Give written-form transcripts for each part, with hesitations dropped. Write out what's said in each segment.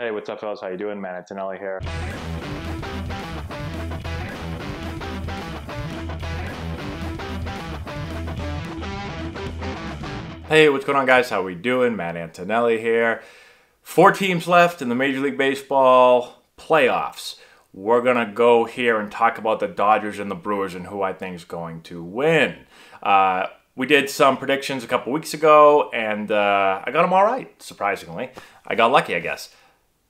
Hey, what's up, fellas? How you doing? Man, Antonelli here. Hey, what's going on, guys? How we doing? Matt Antonelli here. 4 teams left in the Major League Baseball playoffs. We're going to go here and talk about the Dodgers and the Brewers and who I think is going to win. We did some predictions a couple weeks ago, and I got them all right, surprisingly. I got lucky, I guess.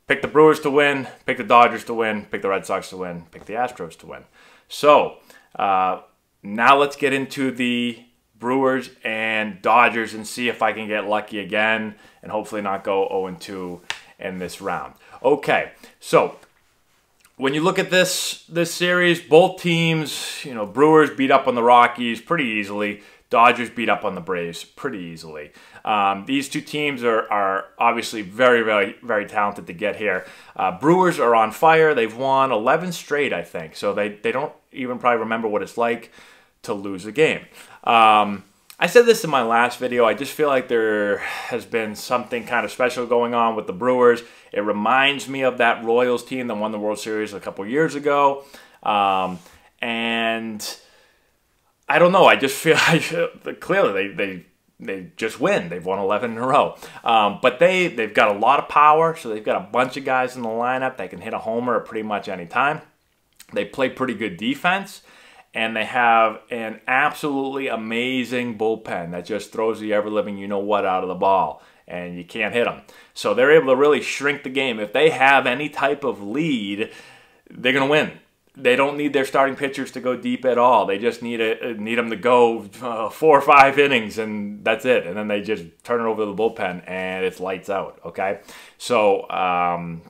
Pick the Brewers to win, pick the Dodgers to win, pick the Red Sox to win, pick the Astros to win. So, now let's get into the Brewers and Dodgers and see if I can get lucky again and hopefully not go 0-2 in this round. Okay, so when you look at this series, both teams, Brewers beat up on the Rockies pretty easily. Dodgers beat up on the Braves pretty easily. These two teams are obviously very, very, very talented to get here. Brewers are on fire. They've won 11 straight, I think. So they don't even probably remember what it's like to lose a game. I said this in my last video. I just feel like there has been something kind of special going on with the Brewers. It reminds me of that Royals team that won the World Series a couple years ago. And I don't know. I just feel clearly they just win. They've won 11 in a row. But they've got a lot of power, so they've got a bunch of guys in the lineup that can hit a homer at pretty much any time. They play pretty good defense, and they have an absolutely amazing bullpen that just throws the ever-living you-know-what out of the ball, and you can't hit them. So they're able to really shrink the game. If they have any type of lead, they're going to win. They don't need their starting pitchers to go deep at all. They just need them to go 4 or 5 innings, and that's it. And then they just turn it over to the bullpen, and it's lights out, okay? So, and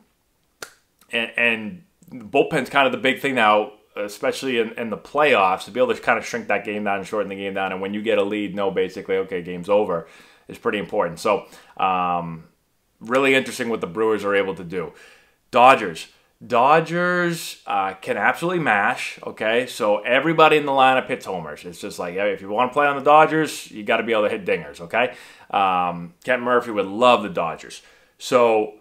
the bullpen's kind of the big thing now, especially in the playoffs, to be able to kind of shrink that game down and shorten the game down. And when you get a lead, know basically, okay, game's over, is pretty important. So, really interesting what the Brewers are able to do. Dodgers can absolutely mash, okay? So everybody in the lineup hits homers. It's just like, if you want to play on the Dodgers, you got to be able to hit dingers, okay? Kent Murphy would love the Dodgers. So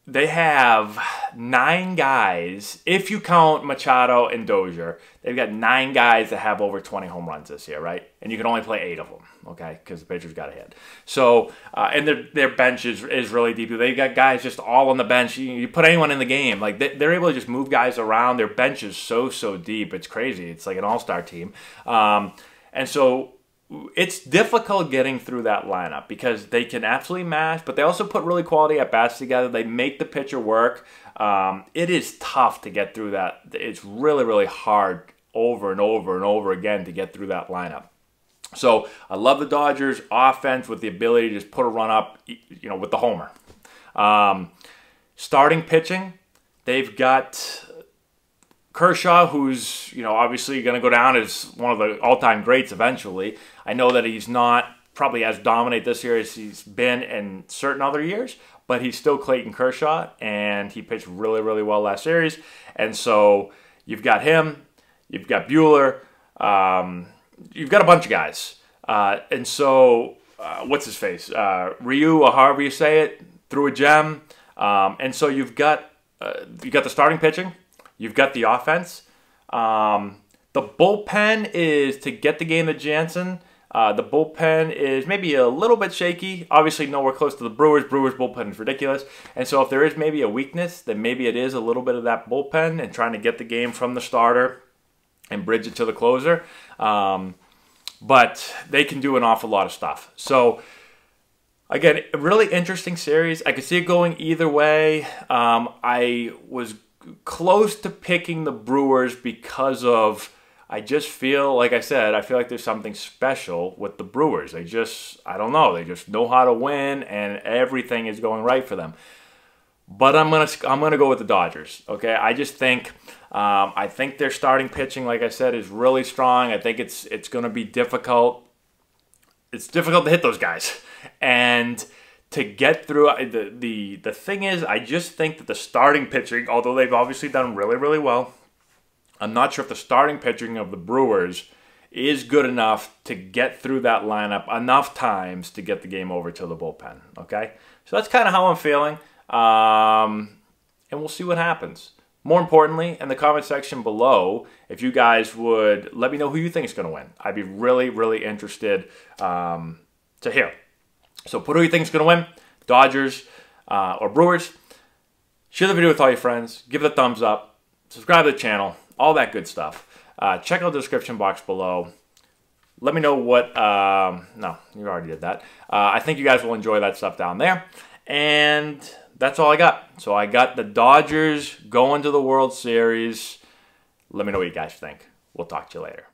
they have 9 guys. If you count Machado and Dozier, they've got 9 guys that have over 20 home runs this year, right? And you can only play 8 of them, okay? Because the pitcher's got to hit. So, and their bench is really deep. They got guys just all on the bench. You put anyone in the game. Like, they're able to just move guys around. Their bench is so deep. It's crazy. It's like an all-star team. And so it's difficult getting through that lineup because they can absolutely mash, but they also put really quality at-bats together. They make the pitcher work. It is tough to get through that. It's really, really hard over and over and over again to get through that lineup. So I love the Dodgers offense with the ability to just put a run up, with the homer. Starting pitching, they've got Kershaw, who's, obviously going to go down as one of the all-time greats eventually. I know that he's not probably as dominant this year as he's been in certain other years, but he's still Clayton Kershaw, and he pitched really, really well last series. And so you've got him, you've got Buehler, you've got a bunch of guys. And so, what's his face? Ryu, or however you say it, threw a gem. And so you've got the starting pitching. You've got the offense. The bullpen is to get the game to Jansen. The bullpen is maybe a little bit shaky. Obviously, nowhere close to the Brewers. Brewers bullpen is ridiculous. And so if there is maybe a weakness, then maybe it is a little bit of that bullpen and trying to get the game from the starter and bridge it to the closer. But they can do an awful lot of stuff. So, again, a really interesting series. I could see it going either way. I was close to picking the Brewers because of, I just feel, like I said, I feel like there's something special with the Brewers. I don't know, they just know how to win, and everything is going right for them. But I'm gonna go with the Dodgers. Okay, I just think I think their starting pitching, like I said, is really strong. I think it's gonna be difficult. It's difficult to hit those guys, and to get through, the thing is, I just think that the starting pitching, although they've obviously done really, really well, I'm not sure if the starting pitching of the Brewers is good enough to get through that lineup enough times to get the game over to the bullpen, okay? So that's kind of how I'm feeling. And we'll see what happens. More importantly, in the comment section below, if you guys would let me know who you think is going to win. I'd be really, really interested to hear. So put who you think is going to win, Dodgers or Brewers. Share the video with all your friends. Give it a thumbs up. Subscribe to the channel. All that good stuff. Check out the description box below. Let me know what... no, you already did that. I think you guys will enjoy that stuff down there. And that's all I got. So I got the Dodgers going to the World Series. Let me know what you guys think. We'll talk to you later.